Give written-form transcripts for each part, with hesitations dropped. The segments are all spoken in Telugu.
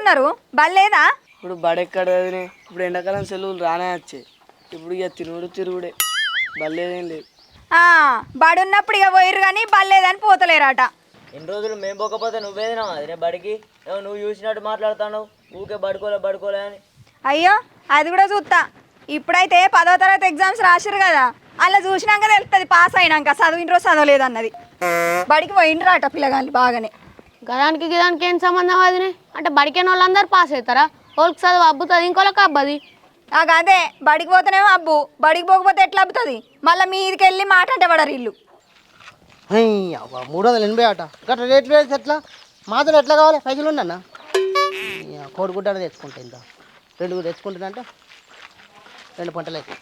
కూర్చున్నారు బల్లేదా ఇప్పుడు బడెక్కడ వదినే ఇప్పుడు ఎండాకాలం సెలవులు రానే వచ్చాయి ఇప్పుడు ఇక తిరుగుడే బల్లేదేం లేదు బడి ఉన్నప్పుడు ఇక పోయిరు కానీ బల్లేదని పోతలేరట ఎన్ని రోజులు మేము పోకపోతే నువ్వేదినా అదే బడికి నువ్వు చూసినట్టు మాట్లాడుతావు ఊకే బడుకోలే అని అయ్యో అది కూడా చూస్తా ఇప్పుడైతే 10వ తరగతి ఎగ్జామ్స్ రాసిరు కదా అలా చూసినాక తెలుస్తుంది పాస్ అయినాక చదివినరో చదవలేదన్నది బడికి పోయిండ్రాట పిల్లగాళ్ళు బాగానే గదానికి ఏం సంబంధం అదినే అంటే బడికిన వాళ్ళందరూ పాస్ అవుతారా వాళ్ళకి చదువు అబ్బుతుంది ఇంకోళ్ళకి అబ్బది నాకు అదే బడికి పోతేనేమో అబ్బు బడికి పోకపోతే ఎట్లా అబ్బుతుంది మళ్ళీ మీదికి వెళ్ళి మాట అంటే పడరు ఇల్లు 380 అట గట్రా రేట్లు వేస్తే ఎట్లా మాత్రం ఎట్లా కావాలి పైసలు ఉండన్నా కోడిగుడ్డ తెచ్చుకుంటా ఇంత 2 తెచ్చుకుంటానంటే 2 పంటలు అవుతాయి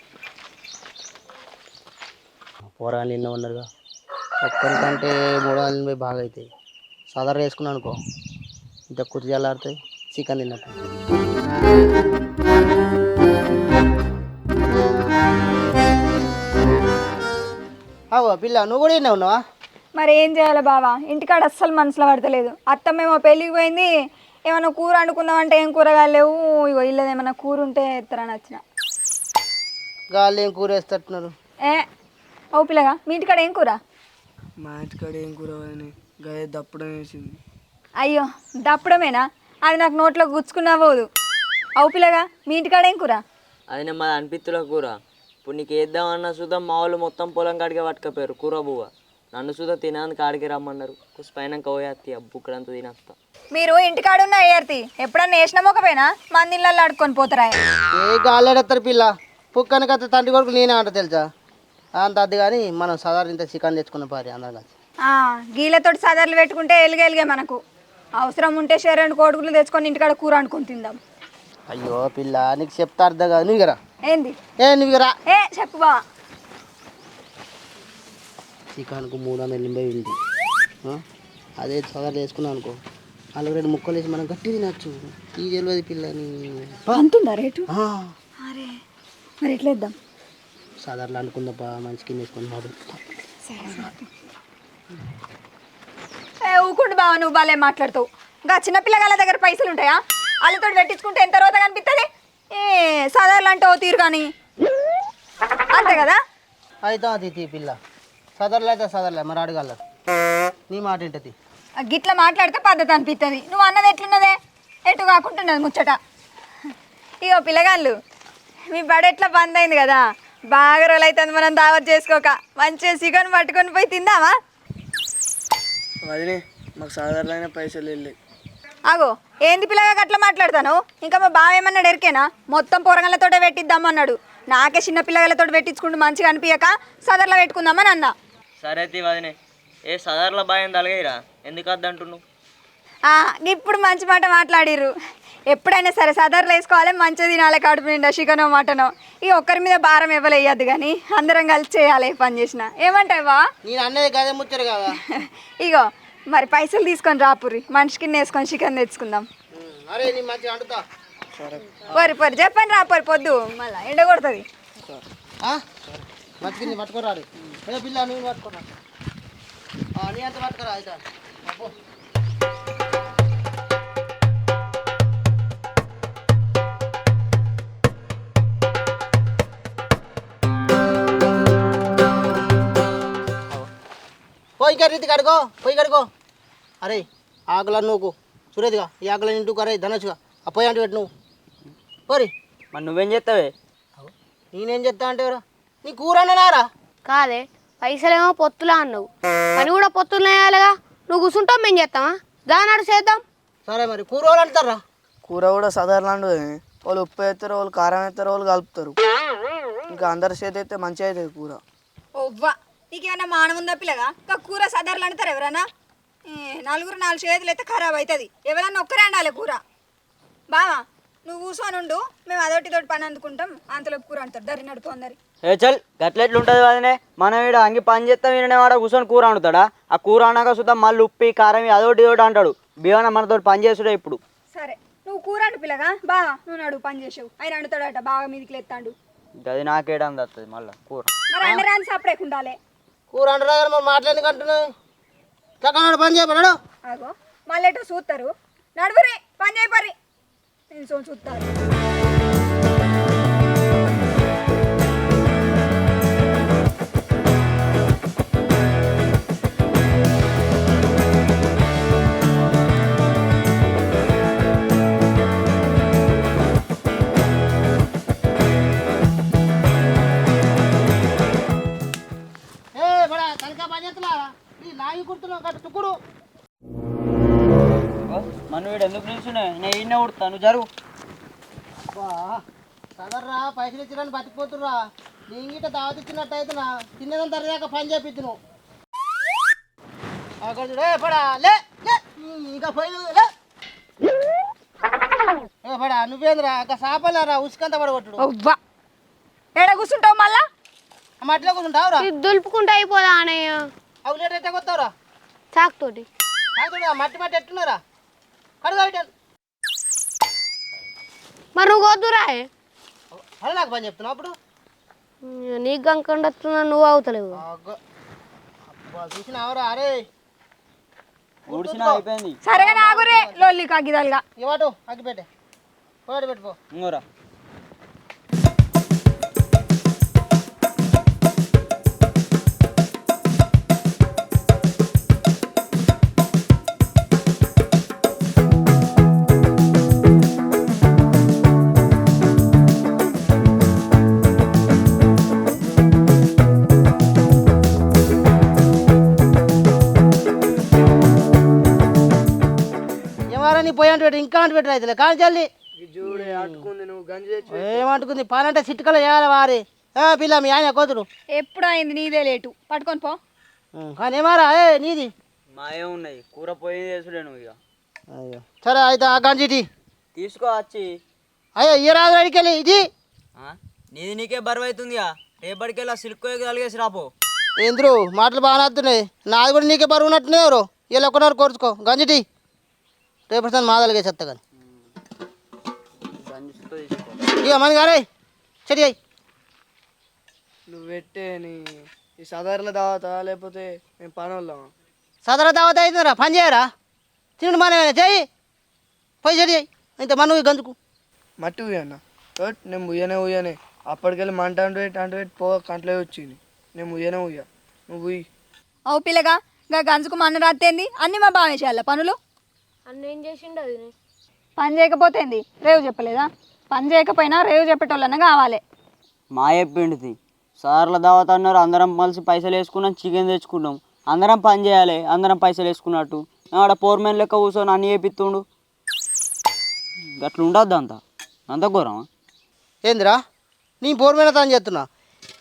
పోరాలు ఎన్నో ఉన్నారుగా ఒక్కరికంటే 380 బాగా అవుతాయి సాధారణ వేసుకున్నాను అనుకో ఇంత కుర్చీ చల్లారుతాయి చికెన్ తిన్నట్టు అవో పిల్ల నువ్వు కూడా ఎన్నో ఉన్నావా మరి ఏం చేయాలి బావా ఇంటికాడ అస్సలు మనసులో పడతలేదు అత్తమ్మేమో పెళ్ళికి పోయింది ఏమైనా కూర వండుకుందామంటే ఏం కూరగాయలు లేవు ఇగో ఇల్లది ఏమైనా కూర ఉంటే ఎత్తరని వచ్చిన గాళ్ళు ఏం కూర వేస్తున్నారు ఓ పిల్లగా మీ ఇంటికాడ ఏం కూర మా ఇంటికాడ ఏం కూర వదినే గదే దప్పడం వేసింది అయ్యో దప్పడమేనా అది నాకు నోట్లో గుచ్చుకున్నా పోదు అవు పిల్లగా మీ ఇంటికాడ ఏం కూర అది మాది అనిపిత్తుల కూర ఇప్పుడు నీకు వేద్దామన్నా చూద్దాం మా వాళ్ళు మొత్తం పొలం కాడికే పట్టుకపోయారు కూర బువ్వ నన్ను చూద్దా తినేందుకు కాడికి రమ్మన్నారు పైన పోయేత్తి బుక్కడంతా తినేస్తా మీరు ఇంటికాడ ఉన్న అయ్యార్తి ఎప్పుడన్నా వేసిన మొక్కపోయినా మంది ఇళ్ళల్లో అడుక్కొని పోతారా ఏ గాళ్ళేడతారు పిల్ల పుక్కని కథ తండ్రి కొడుకు నేనే అంట తెలుసా అంత అది కానీ మనం సాధారణ ఇంత చికెన్ తెచ్చుకున్న పారి అందరం కలిసి గీలతోటి సదర్లు పెట్టుకుంటే ఎలుగే మనకు అవసరం ఉంటే షేరెండు కోడుగులు తెచ్చుకొని ఇంటికాడ కూర వండుకొని తిందాం అయ్యో పిల్ల నీకు చెప్తా అర్థం కాదు నువ్వు కదా ఏంది నువ్వు రా చెప్పు బా చికెన్కు 380 ఉంది అదే సదర్లు వేసుకున్నాం అనుకో అలాగ 2 ముక్కలు వేసి మనం గట్టి తినచ్చు ఈ తెలియదు పిల్లని అంతుందా రేటు అరే మరి ఎట్లా ఇద్దాం సాధారణ అనుకుందాపా మంచి కింద వేసుకొని మాడు ఊకుండు బావ నువ్వు బాలే మాట్లాడుతావు ఇంకా చిన్నపిల్లగాళ్ళ దగ్గర పైసలు ఉంటాయా వాళ్ళతో పెట్టించుకుంటే ఎంత రోజు కనిపిస్తుంది సాధారణ అంటే ఓ తీరు కానీ అంతే కదా అయితే అది పిల్ల సదర్లు అయితే సదర్లే మరి అడగాల నీ మాట ఏంటది గిట్లా మాట్లాడితే పద్ధతి అనిపిస్తుంది నువ్వు అన్నది ఎట్లున్నదే ఎటు కాకుంటున్నది ముచ్చట ఇగో పిల్లగాళ్ళు మీ బడి ఎట్లా బంద్ అయింది కదా బాగా రోజులు అవుతుంది మనం దావత్ చేసుకోక మంచిగా చికెన్ పట్టుకొని పోయి తిందామా వదినే మాకు సాధారణమైన పైసలు వెళ్ళాయి అగో ఏంది పిల్లగా అట్లా మాట్లాడతాను ఇంకా మా బావ ఏమన్నాడు ఎరికేనా మొత్తం పొరగళ్ళతోటే పెట్టిద్దామన్నాడు నాకే చిన్న పిల్లగాళ్ళతో పెట్టించుకుంటూ మంచిగా అనిపించక సదర్లో పెట్టుకుందామని అన్నా సరే వదినే ఏ సదర్ల భయం తలగైరా ఎందుకు వద్దంటున్నావు ఇప్పుడు మంచి మాట మాట్లాడిర్రు ఎప్పుడైనా సరే సదర్లు వేసుకోవాలి మంచిగా తినాలి కడుపు నిండా చికెనో మటనో ఈ ఒక్కరి మీద భారం ఇవ్వలేయద్దు కానీ అందరం కలిసి చేయాలి పని చేసిన ఏమంటావా నేను అన్నది కదే ముచ్చరు కదా ఇగో మరి పైసలు తీసుకొని రాపురి మనిషికి వేసుకొని చికెన్ తెచ్చుకుందాం అరే నీ మంచిగా అంటుతా పొరి చెప్పండి రాపరి పొద్దు మళ్ళీ ఎండ కొడుతుంది మంచిగా పట్టుకోరాడు పిల్ల నువ్వు పట్టుకోరా నీ అంత పట్టుకోరా అయితే పోయి రీతి కడుకో అరే ఆకుల నువ్వు చూడేదిగా ఈ ఆకుల ఇంటికి అరే ధనచ్చుగా ఆ పోయి అంటే పెట్టు నువ్వు పోరి మరి నువ్వేం చేస్తావే నేనేం చెప్తా అంటే నీ కూర అన్నారా కాదే పైసలేమో పొత్తులా అన్నావు పని కూడా పొత్తులు వేయాలిగా నువ్వు కూర్చుంటావు మేము చేస్తామా దానాడు చేద్దాం సరే మరి కూర వాళ్ళు అంటారా కూర కూడా సాధారణ వాళ్ళు ఉప్పు వేస్తారు వాళ్ళు కారం వేస్తారు వాళ్ళు కలుపుతారు ఇంకా అందరి చేతి అయితే మంచిగా అవుతుంది కూర ఓవ్వా నీకేమన్నా మానం ఉందా పిల్లగా ఇంకా కూర సదర్లు అంటారు ఎవరన్నా 4 చేతులు అయితే ఖరాబ్ అవుతుంది ఎవరన్నా ఒక్కరే అండాలి కూర బావా నువ్వు కూర్చొని ఉండు మేము అదొకటి పని అందుకుంటాం అంతలో కూర అంటారు దరి నడుపు అందరి చల్ గట్లెట్లుంటుంది వదినే మనం ఇక్కడ అంగి పని చేస్తాం ఈయన వాడ కూర్చొని కూర వండుతాడా ఆ కూర అన్నాక చూద్దాం మళ్ళీ ఉప్పి కారం అదొకటి ఇదొకటి అంటాడు బియ్యం మనతో పని చేసుడే ఇప్పుడు సరే నువ్వు కూర అంటు పిల్లగా బావా నువ్వు నడు పని చేసావు ఆయన అండుతాడట బాగా మీదికి ఎత్తాడు అది నాకేయడం వస్తుంది మళ్ళీ కూర మరి అండరాని సపరేట్ ఉండాలి కూర అంటారా మరి మాట్లాడి అంటున్నావు చక్కగా పని చేయబడాడు అగో మళ్ళీ ఎటో చూస్తారు నడువురి పని చేయపర్రి నేను చూస్తాను. ఏ బడా తనకా పని చేస్తున్నా నీ లాగి కుడుతున్నావు గట్ట తుక్కుడు మనం వీడు ఎందుకు నిల్చున్నా నేను ఈయన ఉడతా నువ్వు జరుగు. బా సదర్రా పైసలు ఇచ్చిరని బతికిపోతుర్రా నీ గిట్ట దావతి ఇచ్చినట్టు అవుతున్నా తిన్నదంతా తరదాకా పని చేపిద్దును ఏ పడా లే లే ఇంకా పోయి లే ఏ పడా నువ్వేంద్రా ఇంకా సాపలేరా ఉసుకంత పడగొట్టుడు అవ్వా ఏడ కూర్చుంటావు మళ్ళా? మట్టిలో కూర్చుంటావురా ఇది దులుపుకుంటే అయిపోదా అన్నయ్య అవు లేట్ ఎట్ట కొత్తావురా చాకుతోటి. కాదురా మట్టి మట్టి ఎట్టున్నారా కడుగా మరి నువ్వు వద్దురా అలా నాకు పని చెప్తున్నావు అప్పుడు నీకు గంకండి వస్తున్నా నువ్వు అవుతలేవు. అబ్బా చూసినావురా అరే ఊడ్చిన అయిపోయింది. సరేగా నాగురే లొల్లి కాగిదాలుగా. ఇవాటు అగ్గిపెట్టే పోయాడు పెట్టుకో ఇంకోరా ఏమారా నీ పోయి అంటే ఇంకా అంటు పెట్టిన అయితే కానీ చల్లి చూడే అట్టుకుంది నువ్వు గంజి తెచ్చి ఏమంటుకుంది పని అంటే చిట్టుకలు చేయాలి వారి పిల్ల మీ ఆయన కోతుడు ఎప్పుడు అయింది నీదే లేటు, పట్టుకొని పో. కానీ ఏమారా ఏ నీది మాయే ఉన్నాయి కూర పోయి చేసుడే నువ్వు ఇక. అయ్యో సరే అయితే ఆ గంజిటి తీసుకో వచ్చి. అయ్యో ఈ రాదు అడికెళ్ళి ఇది నీది నీకే బరువు అవుతుందిగా రేపటికెళ్ళి ఆ సిల్క్ కలిగేసి రాపో. ఏంద్రు మాటలు బాగానే వస్తున్నాయి నాది కూడా నీకే బరువు ఉన్నట్టునే ఎవరు వీళ్ళు ఒక్కనారు కోర్చుకో గంజిటి రేపు సార్ మాదలుగా చెత్త కానీ ఇక మన గారే చెడి అయ్యి నువ్వు పెట్టే నీ ఈ సదర్ల దావతా లేకపోతే మేము పని వాళ్ళం. సదర దావత అవుతుందిరా పని చేయరా తిండి మనమేనా చెయ్యి పోయి చెడి అయ్యి ఇంత మన గంజుకు మట్టి ఉయ్యన్న నేను ఉయ్యనే అప్పటికెళ్ళి మంట అంటు పెట్టి పో కంట్లో వచ్చింది. నేను ఉయ్య నువ్వు ఉయ్యి. అవు పిల్లగా ఇంకా గంజుకు మన్ను రాత్తేంది అన్ని మా బాగా చేయాల పనులు. అన్న ఏం చేసిండు అది పని చేయకపోతేంది రేవు చెప్పలేదా? పని చేయకపోయినా రేవు చెప్పేటోళ్ళన్నా కావాలి. మా చెప్పిండిది సార్ల దావత అన్నారు అందరం కలిసి పైసలు వేసుకున్నాం చికెన్ తెచ్చుకున్నాం అందరం పని చేయాలి అందరం పైసలు వేసుకున్నట్టు ఆడ పోర్మెన్ లెక్క కూర్చొని అన్ని చేపిస్తుండు గట్ల ఉండద్దు అంత ఘోరమా? ఏందిరా నీ పోరు మీద తను చెప్తున్నా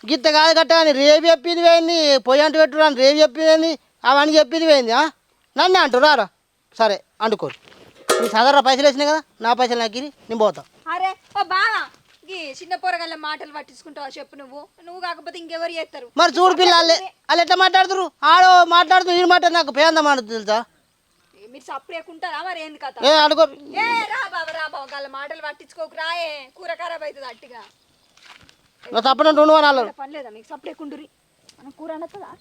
గిత్త కాదు గట్ట అని రేపు చెప్పింది వేయండి పొయ్యి అంటు పెట్టుడు అని రేపు చెప్పింది అవన్నీ చెప్పింది వేయింది నన్ను అంటు రారా సరే అంటుకోరు నీ సాధారణ పైసలు వేసినాయి కదా నా పైసలు నాకు నేను పోతా అరే ఓ బావా ఈ చిన్న పోరగాళ్ళ మాటలు పట్టించుకుంటావా చెప్పు. నువ్వు కాకపోతే ఇంకెవరు చేస్తారు? మరి చూడు పిల్ల వాళ్ళు ఎట్లా మాట్లాడుతురు ఆడో మాట్లాడుతూ ఈ మాట నాకు పేందం అంటు తెలుసా మీరు సప్పుడేకుంటారా మరి ఏంది కథ? ఏ అడుకో ఏ రా బావ వాళ్ళ మాటలు పట్టించుకోకు రాయే కూర ఖరాబ్ అవుతుంది అట్టిగా. నా తప్పనంటు ఉండు అని అన్నారు పని లేదా మీకు సప్పుడేకుంటురి మనం కూర అనొస్తుందా?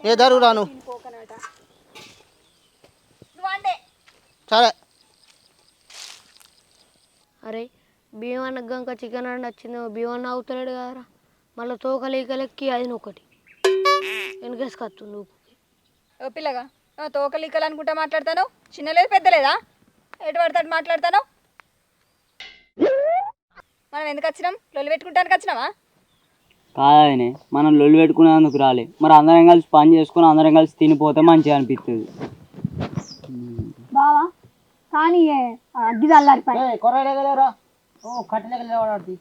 ఏ దరుగు రాను పోకనట నువ్వు అంటే సరే అరే బియ్యం అన్న గంక చికెన్ అన్న వచ్చిందో బియ్యం అన్న అవుతలేడు కదరా మళ్ళీ తోకలీకలెక్కి అది ఒకటి వెనకేసుకొచ్చు నువ్వు. ఓ పిల్లగా తోకలీకలు అనుకుంటా మాట్లాడతాను చిన్న లేదు పెద్ద లేదా ఎటు పడతాడు మాట్లాడతాను. మనం ఎందుకు వచ్చినాం? లొల్లి పెట్టుకుంటానికి వచ్చినావా? కాదనే మనం లొల్లు పెట్టుకునేందుకు రాలే మరి అందరం కలిసి పని చేసుకుని అందరం కలిసి తినిపోతే మంచిగా అనిపిస్తుంది. బావా కానీ అగ్గి చల్లారిపోయి కొర్రలేగలేరా ఓ కట్టలేగలేవాడు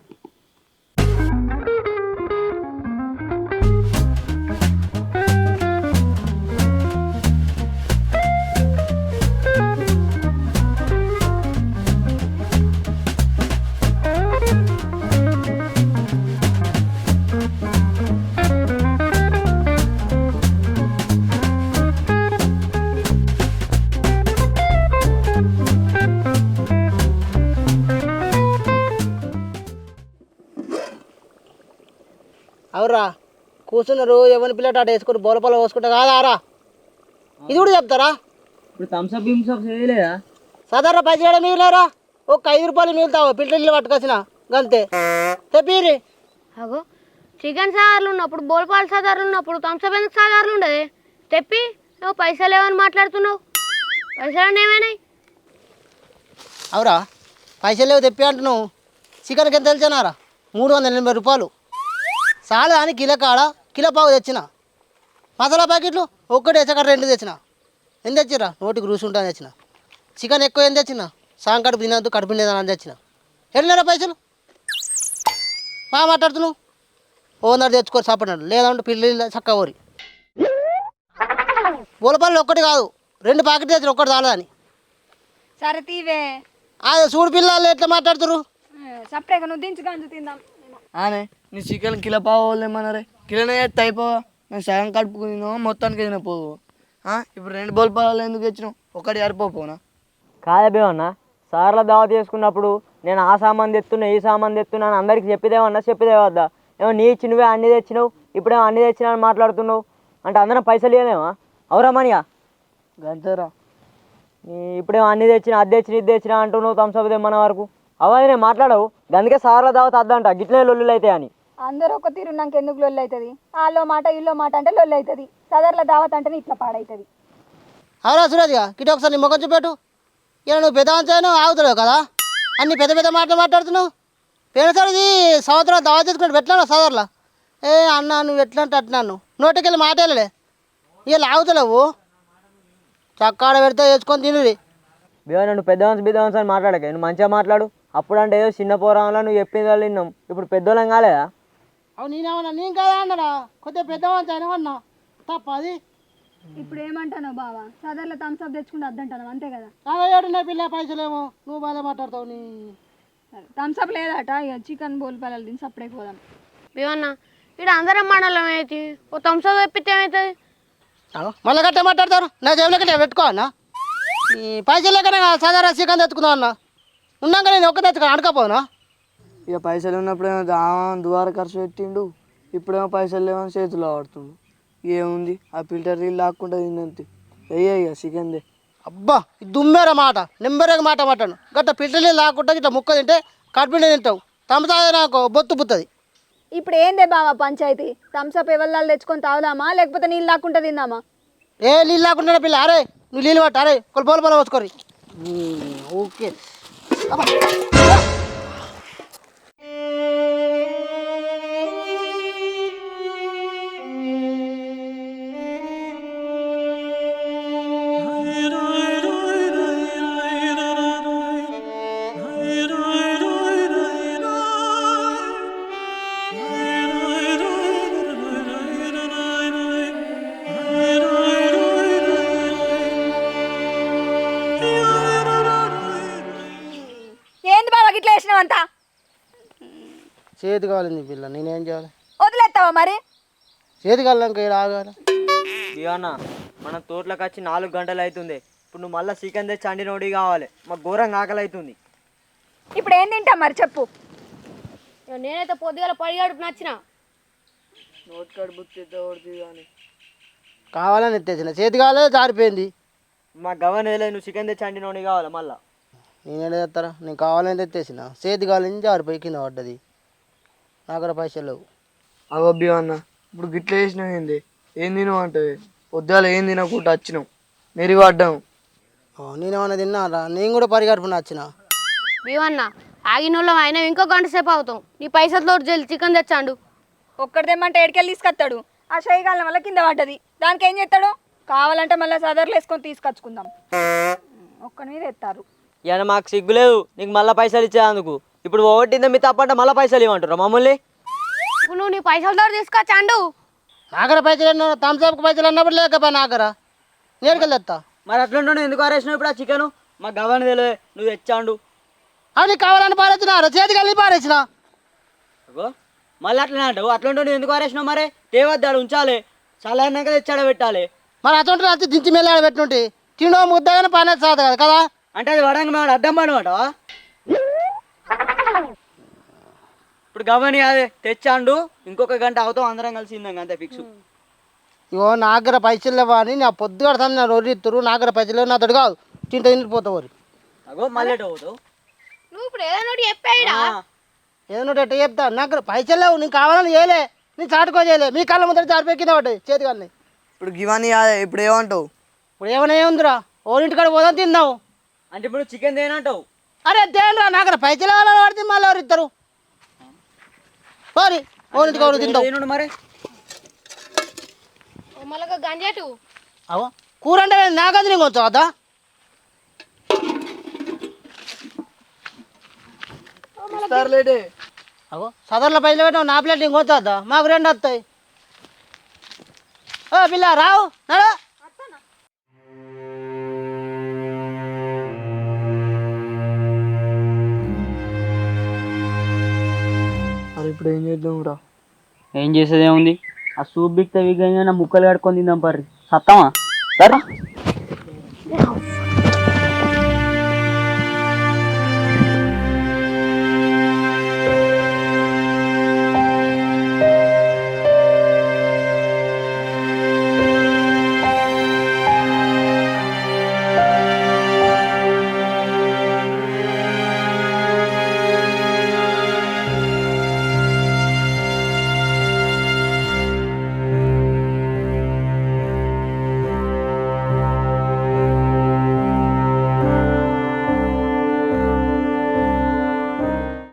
అవురా కూర్చున్నారు ఎవరిని పిల్లట అటు వేసుకుని బోలపాల పోసుకుంటా కాదా రా ఇది కూడా చెప్తారా? ఇప్పుడు థమ్స్అప్ గిమ్స్అప్ చేయలేదా? సాధారణ పైసలు మీరు లేరా ఒక 5 రూపాయలు మిగులుతావు పిల్లలు పట్టుకొచ్చిన గంతే తెప్పీరి. అగో చికెన్ సాగర్లు ఉన్నప్పుడు బోల్పాల్ సాగర్లు ఉన్నప్పుడు థమ్స్అప్ ఎందుకు సాగర్లు ఉండదు తెప్పి నువ్వు పైసలు ఏమని మాట్లాడుతున్నావు పైసలు ఏమైనాయి అవురా పైసలు లేవు తెప్పి అంటున్నావు. చికెన్కి ఎంత తెలిసినారా 380 రూపాయలు. చాలా అని కిలో కాడ కిలో పావు తెచ్చిన. మసాలా ప్యాకెట్లు ఒక్కటి తెచ్చక 2 తెచ్చిన. ఎంత తెచ్చిరా నోటికి రుచి ఉంటాను తెచ్చిన. చికెన్ ఎక్కువ ఏం తెచ్చిన సాయం కడుపు తినద్దు కడుపు తినేదని తెచ్చిన. ఎట్లేరా పైసలు బాగా మాట్లాడుతున్నావు. ఓనర్ తెచ్చుకొని సపడినాడు లేదంటే పిల్లలు చక్క ఊరి బోలపల్లి ఒక్కటి కాదు 2 ప్యాకెట్ తెచ్చిన ఒక్కటి చాలదని. సరే తీవే అదే చూడు పిల్లలు ఎట్లా మాట్లాడుతురు. సపరేట్గా నువ్వు దించు గంజు తిందాం. ఆనే నీ చికెన్ కిలో పావు ఏమన్నారే కిలోనే ఎత్త అయిపోవా. నేను సగం కడుపుకుని మొత్తానికి తినపోవు. ఇప్పుడు 2 బోల్పాలు ఎందుకు తెచ్చినావు ఒకటి సరిపోనా. కాదా భీమన్న సార్ల దావా చేసుకున్నప్పుడు నేను ఆ సామాన్ తెస్తున్నా ఈ సామాన్ తెస్తున్నా అని అందరికి చెప్పిదేమన్నా చెప్పిదేవద్దా. ఏమో నీ ఇచ్చి నువ్వే అన్ని తెచ్చినావు ఇప్పుడేమో అన్ని తెచ్చినా అని మాట్లాడుతున్నావు అంటే అందరం పైసలు ఇవ్వలేమా అవురా మనీగా గంతేరా. ఇప్పుడేమో అన్ని తెచ్చినా అది తెచ్చినా ఇది తెచ్చినా అంటున్నావు థమ్స్అప్ తెమ్మన్న వరకు అవన్నీ నేను మాట్లాడవు అందుకే సార్ల దావత అద్దంట గిట్లే లొల్లులు అయితే అని. అందరూ ఒక తీరు నాకు ఎందుకు లొల్లి అవుతుంది వాళ్ళో మాట ఇల్లో మాట అంటే లొల్లి అవుతుంది సదర్ల దావత్ అంటేనే ఇట్లా పాడవుతుంది. అవునా సురేష్గా కిట ఒకసారి నీ ముఖం చూపెట్టు. ఇలా నువ్వు పెద్ద అంచాను ఆగుతున్నావు కదా అన్ని పెద్ద పెద్ద మాటలు మాట్లాడుతున్నావు. పేరుసరిది సంవత్సరాలు దావా చేసుకుంటూ పెట్టినాను సదర్లా. అన్నా నువ్వు ఎట్లా అంటే అట్టినాను నోటికెళ్ళి మాట వెళ్ళలే ఇలా ఆగుతలేవు చక్కాడ పెడితే వేసుకొని తినుది. భీమన్న నువ్వు పెద్దవాన్స్ అని మాట్లాడక నువ్వు మంచిగా మాట్లాడు. అప్పుడు అంటే ఏదో చిన్న పోరాంలో నువ్వు చెప్పింది వాళ్ళు విన్నాం ఇప్పుడు పెద్దోళ్ళం కాలేదా. అవు నేనేమన్నా నేను కదా అన్నాడా కొద్దిగా పెద్దవాళ్ళు అన్నా తప్ప అది. ఇప్పుడు ఏమంటాను బావా సదర్ల థమ్స్అప్ తెచ్చుకుంటే అద్దంటాను అంతే కదా. ఏడున్నా పిల్ల పైసలేమో నువ్వు బాగా మాట్లాడతావు నీ. థమ్స్అప్ లేదట ఇక చికెన్ బోల్పాలలు తిని సపరేట్ పోదాం. భీమన్న ఇక్కడ అందరం మండలం ఏంటి ఓ థమ్స్అప్ తెప్పితే ఏమవుతుంది మళ్ళీ గట్టే మాట్లాడతారు నా జేబులో గట్టే పెట్టుకో అన్న. ఈ పైసలు లేకనే సాధారణ చికెన్ తెచ్చుకుందాం అన్న ఉన్నాక నేను ఒక్క తెచ్చుకొని అడకపోనా. ఇక పైసలు ఉన్నప్పుడేమో దువార ఖర్చు పెట్టిండు ఇప్పుడేమో పైసలు లేవని చేతిలో ఆడుతుండు. ఏముంది ఆ ఫిల్టర్ నీళ్ళు లాక్కుంటా తిన్నంతే ఇక చికెన్దే. అబ్బా ఇది దుమ్మేరా మాట నెంబరేగా మాట మాట్లాడు గట్ట పిల్లలు లాక్కుంటా ఇట్లా ముక్క తింటే కడుపుండి తింటావు తమతాదే నాకు బొత్తు పుత్తది. ఇప్పుడు ఏందే బావా పంచాయతీ థమ్స్అప్ ఎవరు తెచ్చుకొని తాగుదామా లేకపోతే నీళ్ళు లాక్కుంటా తిందామా. ఏ నీళ్ళు లాక్కుంటా పిల్ల అరే నువ్వు నీళ్ళు పట్టు అరే పొల పొల పోసుకోరి. ఓకే ఏంది బావా గిట్లా వేసినావంతా చేతి కావాలింది పిల్ల నేనేం చేయాలి వదిలేస్తావా మరి. చేతి కావాలంక ఇక్కడ ఆగాలి. భీమన్న మన తోటలోకి వచ్చి 4 గంటలు అవుతుంది ఇప్పుడు నువ్వు మళ్ళీ చికెన్ తెచ్చి అండి నోడి కావాలి మాకు ఘోరంగా ఆకలి అవుతుంది. ఇప్పుడు ఏం తింటాం మరి చెప్పు. నేనైతే పొద్దుగాల 10 గడుపు నచ్చిన నోట్ కార్డు బుక్ చేద్దాం కానీ కావాలని ఎత్తేసిన చేతి కావాలే జారిపోయింది. మాకు గవన్ వేయలేదు నువ్వు చికెన్ తెచ్చి అండి నోడి కావాలి మళ్ళీ. నేనేం చేస్తారా నేను కావాలని ఎత్తేసిన చేతి కావాలని జారిపోయి కింద పడ్డది నా కూడా పైసలు లేవు. అవబ్బి అన్న ఇప్పుడు గిట్ల వేసినావు ఏంది ఏం తినవు అంటే పొద్దుగాల ఏం తినకుండా వచ్చినావు మెరుగు పడ్డాము. నేనేమన్నా తిన్నారా నేను కూడా పరిగడుపున వచ్చిన. భీమన్న ఆగిన వాళ్ళం అయినా ఇంకో గంట సేపు అవుతాం నీ పైసలతో చికెన్ తెచ్చాండు. ఒక్కటి తెమ్మంటే ఎడికెళ్ళి తీసుకొస్తాడు ఆ చేయగాలం వల్ల కింద పడ్డది దానికి ఏం చేస్తాడు కావాలంటే మళ్ళీ సదర్లు వేసుకొని తీసుకొచ్చుకుందాం. ఒక్కడి మీద ఎత్తారు ఇక మాకు సిగ్గులేదు నీకు మళ్ళీ పైసలు ఇచ్చేందుకు. ఇప్పుడు ఒకటిందా మీ తప్పంటే మళ్ళీ పైసలు ఇవ్వమంటారా మమ్మల్ని. ఇప్పుడు నువ్వు నీ పైసలతో తీసుకొచ్చాండు నాగర పైసలు ఎన్నో థమ్స్అప్ పైసలు అన్నప్పుడు లేకపోయా నాగరా నేరుకెళ్ళి తెస్తా. మరి అట్లుంటాను ఎందుకు ఆరేసినావు ఇప్పుడు ఆ చికెను మాకు గవన్ తెలియదు నువ్వు తెచ్చాండు. అవి కావాలని పారేసినారా చేతికి వెళ్ళి పారేసిన. అగో మళ్ళీ అట్లనే అంటావు అట్లుంటావు ఎందుకు ఆరేసినావు మరి తేవద్దాడు ఉంచాలి చల్లన్నాక తెచ్చాడ పెట్టాలి. మరి అటువంటి వచ్చి దించి మెల్లాడ పెట్టుంటే తినో ముద్దగానే పని సాదు కదా కదా అంటే అది వడంగా మేము అడ్డం పడమంటావా. ఇప్పుడు గవని అదే తెచ్చాండు ఇంకొక గంట అవుతాం అందరం కలిసి ఇందాం అంతే ఫిక్స్. ఇగో నాగర పైసలు లేవా అని నా పొద్దు కడతాను నా రోజు ఇస్తారు నాగర పైసలు లేవు నా తోడు కాదు తింటే తిండిపోతావు వరి. అగో మళ్ళీ పోతావు నువ్వు ఇప్పుడు ఏదైనా ఒకటి చెప్పాయిడా ఏదో నువ్వు ఎట్ట చెప్తా నాకు పైసలు లేవు నీకు కావాలని చేయలే నీ చాటుకో చేయలే మీ కళ్ళ ముందర చారిపోయి కింద పడ్డాయి చేతి కానీ ఇప్పుడు గివన్నీ కాదే, ఇప్పుడు ఏమంటావు? ఇప్పుడు ఏమైనా ఏముందిరా ఓరింటికాడ పోదాం తిందాం. అంటే ఇప్పుడు చికెన్ తేనంటావు? అరే తేనరా నాకు పైసలు కావాలని పడితే మళ్ళీ ఎవరు ఇస్తారు? సారీ ఓరింటికి ఎవరు తిందాం. తేనుండు మరి. మళ్ళీ గంజాటు అవో కూర అంటే నాకది నీకు వచ్చా వద్దా? సర్లేడే. అవో సదర్ల పైసలు పెట్టావు నా ప్లేట్ నీకు వచ్చా వద్దా? మాకు 2 వస్తాయి. ఓ పిల్ల రావు నడు. మరి ఇప్పుడు ఏం చేద్దాం రా? ఏం చేసేది ఏముంది, ఆ సూప్ బిక్తే విగంగా ముక్కలు కడుక్కొని తిందాం పర్రి. సత్తామా సరే.